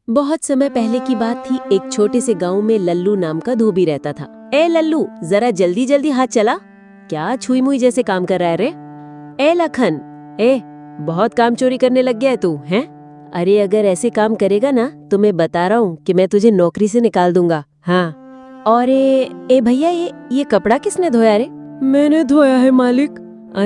बहुत समय पहले की बात थी। एक छोटे से गांव में लल्लू नाम का धोबी रहता था। ए लल्लू, जरा जल्दी जल्दी हाथ चला। क्या छुई मुई जैसे काम कर रहा है रे? ए लखन, बहुत काम चोरी करने लग गया है तू, हैं? अरे अगर ऐसे काम करेगा ना तो मैं बता रहा हूँ कि मैं तुझे नौकरी से निकाल दूंगा। हाँ। और ए भैया, ये कपड़ा किसने धोया रे? मैंने धोया है मालिक।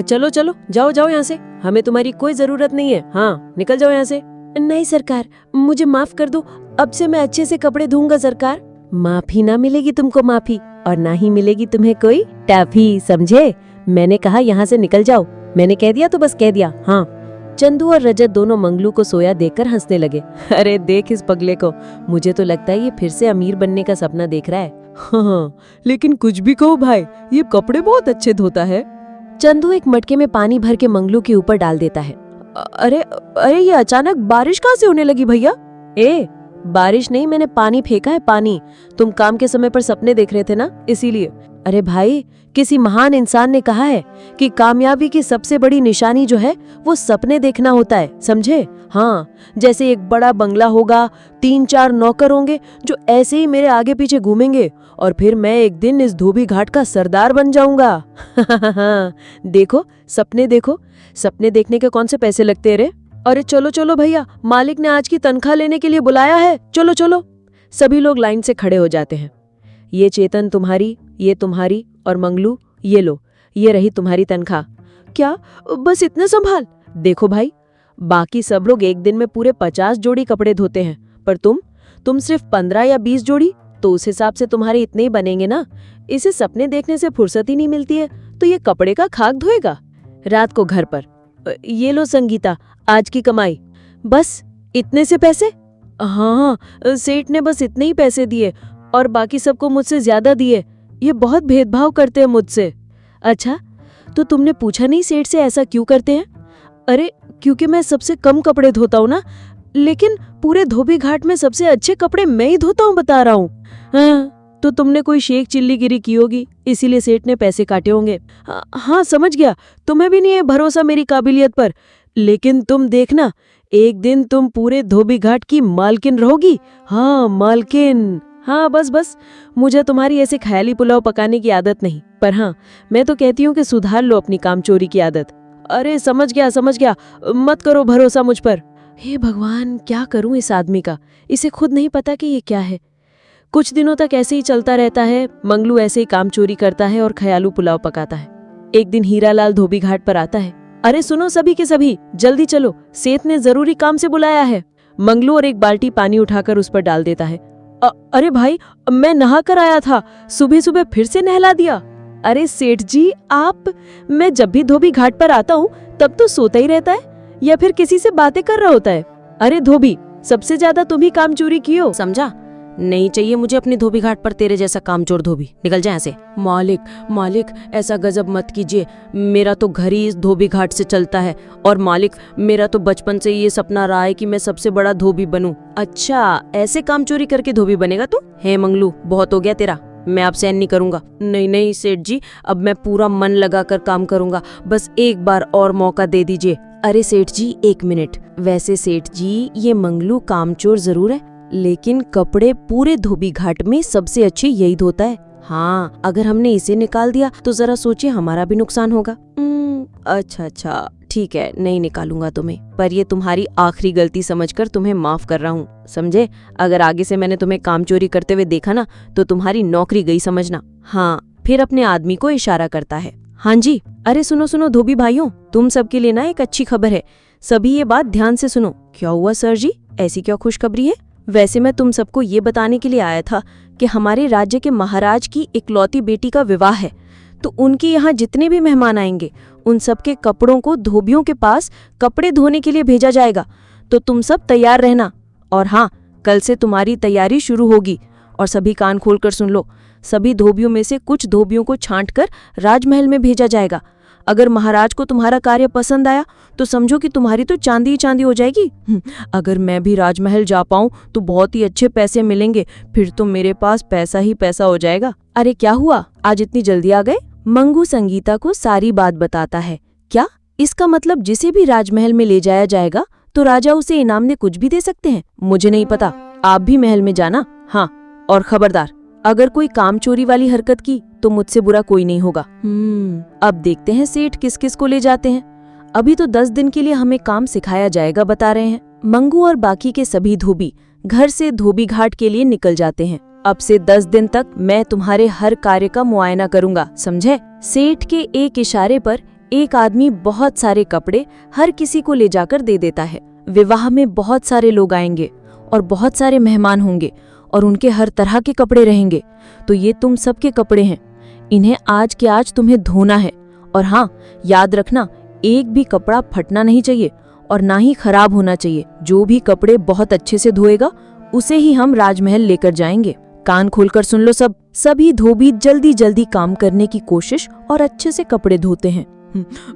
चलो चलो, जाओ जाओ यहाँ से, हमें तुम्हारी कोई जरूरत नहीं है। हाँ, निकल जाओ यहाँ से। नहीं सरकार, मुझे माफ कर दो, अब से मैं अच्छे से कपड़े धोऊंगा सरकार। माफी ना मिलेगी तुमको माफी, और ना ही मिलेगी तुम्हें कोई टाफी, समझे? मैंने कहा यहाँ से निकल जाओ। मैंने कह दिया तो बस कह दिया। हाँ। चंदू और रजत दोनों मंगलू को सोया देखकर हंसने लगे। अरे देख इस पगले को, मुझे तो लगता है ये फिर से अमीर बनने का सपना देख रहा है। हाँ, लेकिन कुछ भी कहो भाई, ये कपड़े बहुत अच्छे धोता है। चंदू एक मटके में पानी भर के मंगलू के ऊपर डाल देता है। अरे अरे, ये अचानक बारिश कहाँ से होने लगी भैया? बारिश नहीं, मैंने पानी फेंका है, पानी। तुम काम के समय पर सपने देख रहे थे ना, इसीलिए। अरे भाई, किसी महान इंसान ने कहा है कि कामयाबी की सबसे बड़ी निशानी जो है वो सपने देखना होता है, समझे? हाँ, जैसे एक बड़ा बंगला होगा, 3-4 नौकर होंगे जो ऐसे ही मेरे आगे पीछे घूमेंगे, और फिर मैं एक दिन इस धोबी घाट का सरदार बन जाऊंगा। देखो, सपने देखो। सपने देखने के कौन से पैसे लगते हैं रे? अरे चलो चलो भैया, मालिक ने आज की तनख्वाह लेने के लिए बुलाया है, चलो चलो। सभी लोग लाइन से खड़े हो जाते हैं। ये चेतन तुम्हारी, ये तुम्हारी, और मंगलू ये लो, ये रही तुम्हारी तनख्वाह। क्या बस इतने संभाल? देखो भाई, बाकी सब लोग एक दिन में पूरे 50 जोड़ी कपड़े धोते हैं, पर तुम सिर्फ 15 या 20 जोड़ी, तो उस हिसाब से तुम्हारे इतने ही बनेंगे ना। इसे सपने देखने से फुर्सत ही नहीं मिलती है, तो ये कपड़े का खाक धोएगा। रात को घर पर, ये लो संगीता, आज की कमाई। बस इतने से पैसे? हाँ, सेठ ने बस इतने ही पैसे दिए, और बाकी सबको मुझसे ज्यादा दिए। ये बहुत भेदभाव करते हैं मुझसे। अच्छा, तो तुमने पूछा नहीं सेठ से ऐसा क्यों करते हैं? अरे क्योंकि मैं सबसे कम कपड़े धोता हूँ ना, लेकिन पूरे धोबी घाट में सबसे अच्छे कपड़े मैं ही धोता हूँ, बता रहा हूँ। हाँ, तो तुमने कोई शेख चिल्लीगिरी की होगी, इसीलिए सेठ ने पैसे काटे होंगे। हाँ समझ गया, तुम्हें भी नहीं है भरोसा मेरी काबिलियत पर, लेकिन तुम देखना, एक दिन तुम पूरे धोबी घाट की मालकिन रहोगी। हाँ मालकिन। हाँ बस बस, मुझे तुम्हारी ऐसे ख्याली पुलाव पकाने की आदत नहीं, पर हाँ, मैं तो कहती हूँ कि सुधार लो अपनी काम चोरी की आदत। अरे समझ गया, मत करो भरोसा मुझ पर। हे भगवान, क्या करूं इस आदमी का, इसे खुद नहीं पता कि ये क्या है। कुछ दिनों तक ऐसे ही चलता रहता है। मंगलू ऐसे ही काम चोरी करता है और ख्यालू पुलाव पकाता है। एक दिन हीरालाल धोबी घाट पर आता है। अरे सुनो सभी के सभी, जल्दी चलो, सेठ ने जरूरी काम से बुलाया है। मंगलू और एक बाल्टी पानी उठाकर उस पर डाल देता है। अरे भाई, मैं नहा कर आया था, सुबह सुबह फिर से नहला दिया। अरे सेठ जी आप, मैं जब भी धोबी घाट पर आता हूँ तब तो सोता ही रहता है, या फिर किसी से बातें कर रहा होता है। अरे धोबी, सबसे ज्यादा तुम ही काम चोरी की हो, समझा? नहीं चाहिए मुझे अपने धोबी घाट पर तेरे जैसा कामचोर धोबी, निकल जाए ऐसे। मालिक ऐसा गजब मत कीजिए, मेरा तो घर ही इस धोबी घाट से चलता है, और मालिक मेरा तो बचपन से ये सपना रहा है कि मैं सबसे बड़ा धोबी बनूं। अच्छा, ऐसे काम चोरी करके धोबी बनेगा तू? है मंगलू, बहुत हो गया तेरा, मैं अब सहन नहीं करूंगा। नहीं सेठ जी, अब मैं पूरा मन लगाकर काम करूंगा, बस एक बार और मौका दे दीजिए। अरे सेठ जी 1 मिनट, वैसे सेठ जी ये मंगलू कामचोर जरूर है, लेकिन कपड़े पूरे धोबी घाट में सबसे अच्छे यही धोता है। हाँ, अगर हमने इसे निकाल दिया तो जरा सोचिए, हमारा भी नुकसान होगा। अच्छा ठीक है, नहीं निकालूंगा तुम्हें, पर ये तुम्हारी आखिरी गलती समझकर तुम्हें माफ कर रहा हूँ, समझे? अगर आगे से मैंने तुम्हें काम चोरी करते हुए देखा ना तो तुम्हारी नौकरी गई समझना। हाँ, फिर अपने आदमी को इशारा करता है। हाँ जी, अरे सुनो धोबी भाइयों, तुम सबके लिए ना एक अच्छी खबर है, सभी ये बात ध्यान से सुनो। क्या हुआ सर जी, ऐसी क्या खुशखबरी है? वैसे मैं तुम सबको ये बताने के लिए आया था कि हमारे राज्य के महाराज की इकलौती बेटी का विवाह है, तो उनके यहाँ जितने भी मेहमान आएंगे उन सबके कपड़ों को धोबियों के पास कपड़े धोने के लिए भेजा जाएगा, तो तुम सब तैयार रहना। और हाँ, कल से तुम्हारी तैयारी शुरू होगी, और सभी कान खोलकर सुन लो, सभी धोबियों में से कुछ धोबियों को छांटकर राजमहल में भेजा जाएगा। अगर महाराज को तुम्हारा कार्य पसंद आया तो समझो कि तुम्हारी तो चांदी ही चांदी हो जाएगी। अगर मैं भी राजमहल जा पाऊं तो बहुत ही अच्छे पैसे मिलेंगे, फिर तो मेरे पास पैसा ही पैसा हो जाएगा। अरे क्या हुआ, आज इतनी जल्दी आ गए? मंगू संगीता को सारी बात बताता है। क्या इसका मतलब जिसे भी राजमहल में ले जाया जाएगा तो राजा उसे इनाम में कुछ भी दे सकते हैं? मुझे नहीं पता, आप भी महल में जाना। हाँ, और खबरदार, अगर कोई काम चोरी वाली हरकत की तो मुझसे बुरा कोई नहीं होगा। अब देखते हैं सेठ किस किस को ले जाते हैं। अभी तो 10 दिन के लिए हमें काम सिखाया जाएगा बता रहे हैं। मंगू और बाकी के सभी धोबी घर से धोबी घाट के लिए निकल जाते हैं। अब से 10 दिन तक मैं तुम्हारे हर कार्य का मुआयना करूंगा, समझे? सेठ के एक इशारे पर एक आदमी बहुत सारे कपड़े हर किसी को ले जाकर दे देता है। विवाह में बहुत सारे लोग आएंगे और बहुत सारे मेहमान होंगे और उनके हर तरह के कपड़े रहेंगे। तो ये तुम सबके कपड़े हैं, इन्हें आज के आज तुम्हें धोना है। और हाँ, याद रखना, एक भी कपड़ा फटना नहीं चाहिए और ना ही खराब होना चाहिए। जो भी कपड़े बहुत अच्छे से धोएगा उसे ही हम राजमहल लेकर जाएंगे। कान खोलकर सुन लो सब। सभी धोबी जल्दी जल्दी काम करने की कोशिश और अच्छे से कपड़े धोते हैं।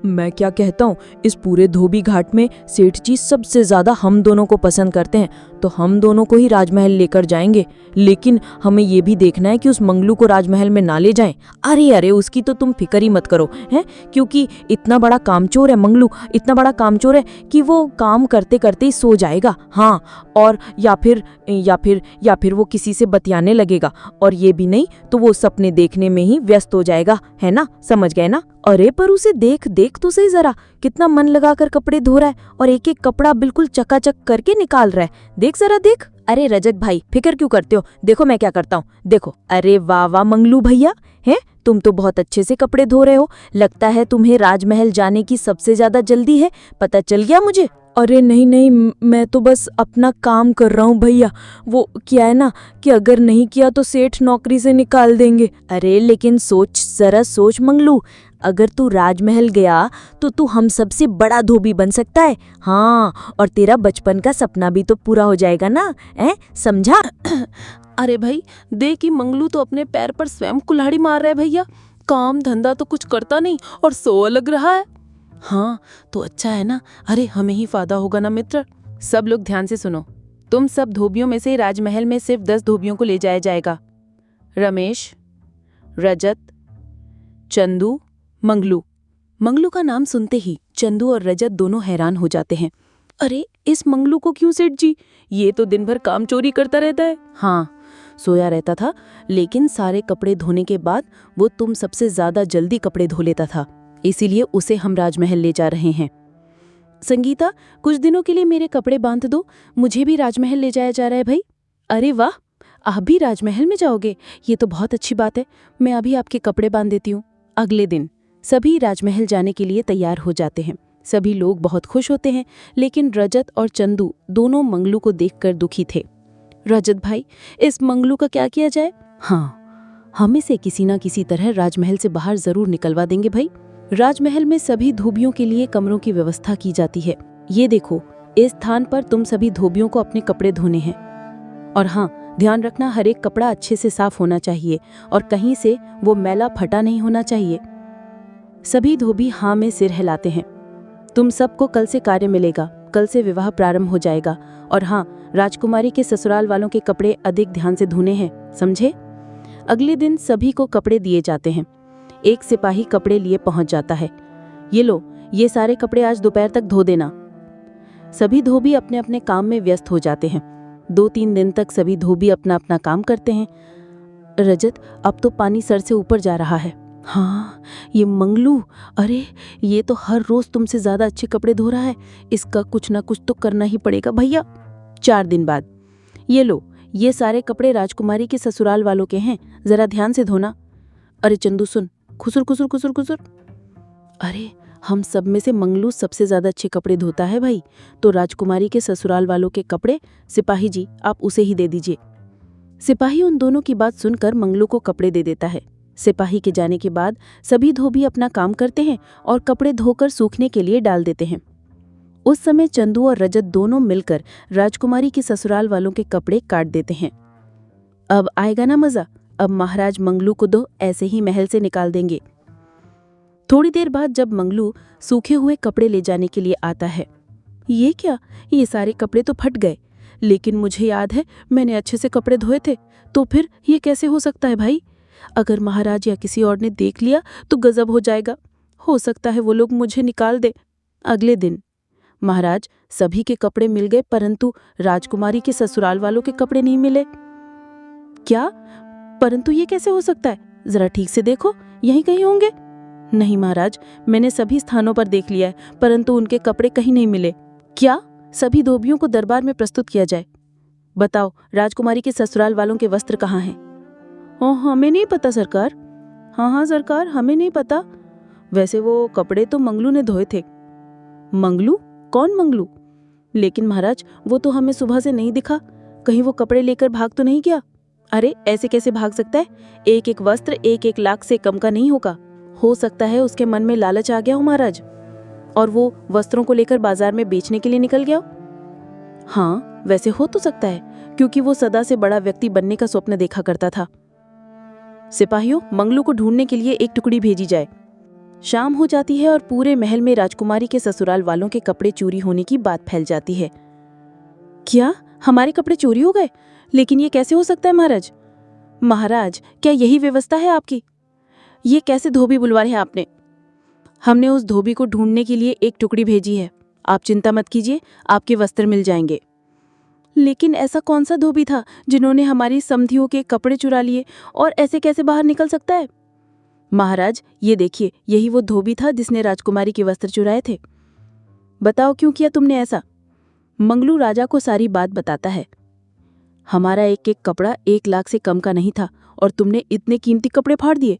मैं क्या कहता हूँ, इस पूरे धोबी घाट में सेठ जी सबसे ज्यादा हम दोनों को पसंद करते हैं, तो हम दोनों को ही राजमहल लेकर जाएंगे। लेकिन हमें ये भी देखना है कि उस मंगलू को राजमहल में ना ले जाएं। अरे अरे, उसकी तो तुम फिक्र ही मत करो, हैं? क्योंकि इतना बड़ा कामचोर है मंगलू, इतना बड़ा कामचोर है कि वो काम करते करते ही सो जाएगा। हाँ, और या फिर वो किसी से बतियाने लगेगा, और ये भी नहीं तो वो सपने देखने में ही व्यस्त हो जाएगा, है ना? समझ गए ना? अरे पर उसे देख तो सही जरा, कितना मन लगाकर कपड़े धो रहा है और एक एक कपड़ा बिल्कुल चकाचक करके निकाल रहा है। देख जरा देख। अरे रजत भाई, फिक्र क्यों करते हो? देखो मैं क्या करता हूँ, देखो। अरे वाह वाह मंगलू भैया, हैं? तुम तो बहुत अच्छे से कपड़े धो रहे हो। लगता है तुम्हें राजमहल जाने की सबसे ज्यादा जल्दी है, पता चल गया मुझे। अरे नहीं नहीं, मैं तो बस अपना काम कर रहा हूँ भैया। वो क्या है ना कि अगर नहीं किया तो सेठ नौकरी से निकाल देंगे। अरे लेकिन जरा सोच मंगलू, अगर तू राजमहल गया तो तू हम सबसे बड़ा धोबी बन सकता है। हाँ, और तेरा बचपन का सपना भी तो पूरा हो जाएगा ना, समझा? अरे भाई देख कि मंगलू तो अपने पैर पर स्वयं कुल्हाड़ी मार रहा है भैया। काम धंधा तो कुछ करता नहीं और सो लग रहा है। हाँ तो अच्छा है ना, अरे हमें ही फायदा होगा ना मित्र। सब लोग ध्यान से सुनो, तुम सब धोबियों में से राजमहल में सिर्फ 10 धोबियों को ले जाया जाएगा। रमेश, रजत, चंदू, मंगलू। मंगलू का नाम सुनते ही चंदू और रजत दोनों हैरान हो जाते हैं। अरे इस मंगलू को क्यों सेठ जी? ये तो दिन भर काम चोरी करता रहता है। हाँ, सोया रहता था, लेकिन सारे कपड़े धोने के बाद वो तुम सबसे ज्यादा जल्दी कपड़े धो लेता था, इसीलिए उसे हम राजमहल ले जा रहे हैं। संगीता, कुछ दिनों के लिए मेरे कपड़े बांध दो, मुझे भी राजमहल ले जाया जा रहा है भाई। अरे वाह, आप भी राजमहल में जाओगे? ये तो बहुत अच्छी बात है, मैं अभी आपके कपड़े बांध देती हूँ। अगले दिन सभी राजमहल जाने के लिए तैयार हो जाते हैं। सभी लोग बहुत खुश होते हैं, लेकिन रजत और चंदू दोनों मंगलू को देखकर दुखी थे। रजत भाई, इस मंगलू का क्या किया जाए? हाँ, हम इसे किसी ना किसी तरह राजमहल से बाहर जरूर निकलवा देंगे भाई। राजमहल में सभी धोबियों के लिए कमरों की व्यवस्था की जाती है। ये देखो, इस स्थान पर तुम सभी धोबियों को अपने कपड़े धोने हैं। और हाँ, ध्यान रखना, हर एक कपड़ा अच्छे से साफ होना चाहिए और कहीं से वो मैला फटा नहीं होना चाहिए। सभी धोबी हाँ में सिर हिलाते हैं। तुम सबको कल से कार्य मिलेगा, कल से विवाह प्रारंभ हो जाएगा। और हाँ, राजकुमारी के ससुराल वालों के कपड़े अधिक ध्यान से धोने हैं, समझे? अगले दिन सभी को कपड़े दिए जाते हैं। एक सिपाही कपड़े लिए पहुंच जाता है। ये लो, ये सारे कपड़े आज दोपहर तक धो देना। सभी धोबी अपने अपने काम में व्यस्त हो जाते हैं। 2-3 दिन तक सभी धोबी अपना अपना काम करते हैं। रजत, अब तो पानी सर से ऊपर जा रहा है। हाँ, ये मंगलू, अरे ये तो हर रोज तुमसे ज्यादा अच्छे कपड़े धो रहा है, इसका कुछ ना कुछ तो करना ही पड़ेगा भैया। 4 दिन बाद, ये लो, ये सारे कपड़े राजकुमारी के ससुराल वालों के हैं, जरा ध्यान से धोना। अरे चंदू सुन, खुसुर खुसुर खुसुर खुसुर। अरे हम सब में से मंगलू सबसे ज्यादा अच्छे कपड़े धोता है भाई, तो राजकुमारी के ससुराल वालों के कपड़े सिपाही जी आप उसे ही दे दीजिए। सिपाही उन दोनों की बात सुनकर मंगलू को कपड़े दे देता है। सिपाही के जाने के बाद सभी धोबी अपना काम करते हैं और कपड़े धोकर सूखने के लिए डाल देते हैं। उस समय चंदू और रजत दोनों मिलकर राजकुमारी के ससुराल वालों के कपड़े काट देते हैं। अब आएगा ना मजा, अब महाराज मंगलू को दो ऐसे ही महल से निकाल देंगे। थोड़ी देर बाद जब मंगलू सूखे हुए कपड़े ले जाने के लिए आता है, ये क्या, ये सारे कपड़े तो फट गए, लेकिन मुझे याद है मैंने अच्छे से कपड़े धोए थे, तो फिर ये कैसे हो सकता है भाई? अगर महाराज या किसी और ने देख लिया तो गजब हो जाएगा, हो सकता है वो लोग मुझे निकाल दे। अगले दिन महाराज, सभी के कपड़े मिल गए परंतु राजकुमारी के ससुराल वालों के कपड़े नहीं मिले। क्या? परंतु ये कैसे हो सकता है? जरा ठीक से देखो, यहीं कहीं होंगे। नहीं महाराज, मैंने सभी स्थानों पर देख लिया है परंतु उनके कपड़े कहीं नहीं मिले। क्या? सभी धोबियों को दरबार में प्रस्तुत किया जाए। बताओ, राजकुमारी के ससुराल वालों के वस्त्र कहाँ हैं? ओह, हमें नहीं पता सरकार। हाँ सरकार, हमें नहीं पता। वैसे वो कपड़े तो मंगलू ने धोए थे। मंगलू? कौन मंगलू? लेकिन महाराज, वो तो हमें सुबह से नहीं दिखा। कहीं वो कपड़े लेकर भाग तो नहीं गया? अरे ऐसे कैसे भाग सकता है? एक एक वस्त्र 1-1 लाख से कम का नहीं होगा। हो सकता है उसके मन में लालच आ गया हो महाराज, और वो वस्त्रों को लेकर बाजार में बेचने के लिए निकल गया। हाँ, वैसे हो तो सकता है, क्योंकि वो सदा से बड़ा व्यक्ति बनने का स्वप्न देखा करता था। सिपाहियों, मंगलू को ढूंढने के लिए एक टुकड़ी भेजी जाए। शाम हो जाती है और पूरे महल में राजकुमारी के ससुराल वालों के कपड़े चोरी होने की बात फैल जाती है। क्या? हमारे कपड़े चोरी हो गए? लेकिन ये कैसे हो सकता है महाराज? महाराज, क्या यही व्यवस्था है आपकी? ये कैसे धोबी बुलवाए हैं आपने? हमने उस धोबी को ढूंढने के लिए एक टुकड़ी भेजी है। आप चिंता मत कीजिए, आपके वस्त्र मिल जाएंगे। लेकिन ऐसा कौन सा धोबी था जिन्होंने हमारी समधियों के कपड़े चुरा लिए, और ऐसे कैसे बाहर निकल सकता है? महाराज, ये देखिए, यही वो धोबी था जिसने राजकुमारी के वस्त्र चुराए थे। बताओ, क्यों किया तुमने ऐसा? मंगलू राजा को सारी बात बताता है। हमारा एक एक कपड़ा 1 लाख से कम का नहीं था और तुमने इतने कीमती कपड़े फाड़ दिए।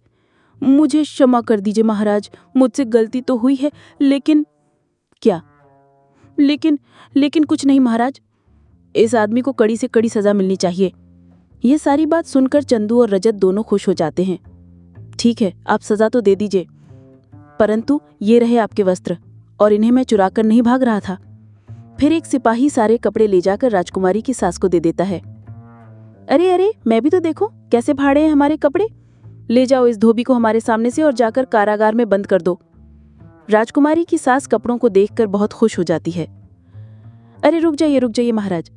मुझे क्षमा कर दीजिए महाराज, मुझसे गलती तो हुई है, लेकिन क्या? लेकिन कुछ नहीं महाराज, इस आदमी को कड़ी से कड़ी सजा मिलनी चाहिए। ये सारी बात सुनकर चंदू और रजत दोनों खुश हो जाते हैं। ठीक है, आप सजा तो दे दीजिए, परंतु ये रहे आपके वस्त्र, और इन्हें मैं चुरा कर नहीं भाग रहा था। फिर एक सिपाही सारे कपड़े ले जाकर राजकुमारी की सास को दे देता है। अरे, मैं भी तो देखो कैसे फाड़े हैं हमारे कपड़े। ले जाओ इस धोबी को हमारे सामने से और जाकर कारागार में बंद कर दो। राजकुमारी की सास कपड़ों को देखकर बहुत खुश हो जाती है। अरे रुक जाइए महाराज।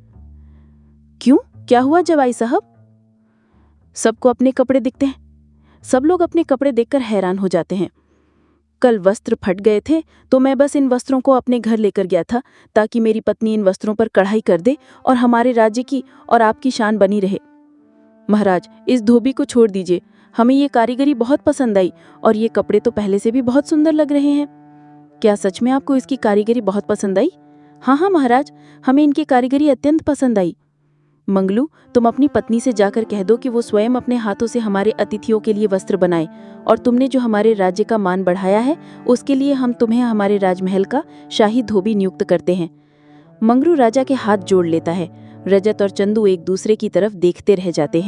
क्यों? क्या हुआ जवाई साहब? सबको अपने कपड़े दिखते हैं। सब लोग अपने कपड़े देखकर हैरान हो जाते हैं। कल वस्त्र फट गए थे तो मैं बस इन वस्त्रों को अपने घर लेकर गया था ताकि मेरी पत्नी इन वस्त्रों पर कढ़ाई कर दे और हमारे राज्य की और आपकी शान बनी रहे। महाराज, इस धोबी को छोड़ दीजिए, हमें ये कारीगरी बहुत पसंद आई और ये कपड़े तो पहले से भी बहुत सुंदर लग रहे हैं। क्या सच में आपको इसकी कारीगरी बहुत पसंद आई? हाँ महाराज, हमें इनकी कारीगरी अत्यंत पसंद आई। मंगलू, तुम अपनी पत्नी से जाकर कह दो कि वो स्वयं अपने हाथों से हमारे अतिथियों के लिए वस्त्र बनाए, और तुमने जो हमारे राज्य का मान बढ़ाया है उसके लिए हम तुम्हें हमारे राजमहल का शाही धोबी नियुक्त करते हैं। मंगलू राजा के हाथ जोड़ लेता है। रजत और चंदू एक दूसरे की तरफ देखते रह जाते हैं।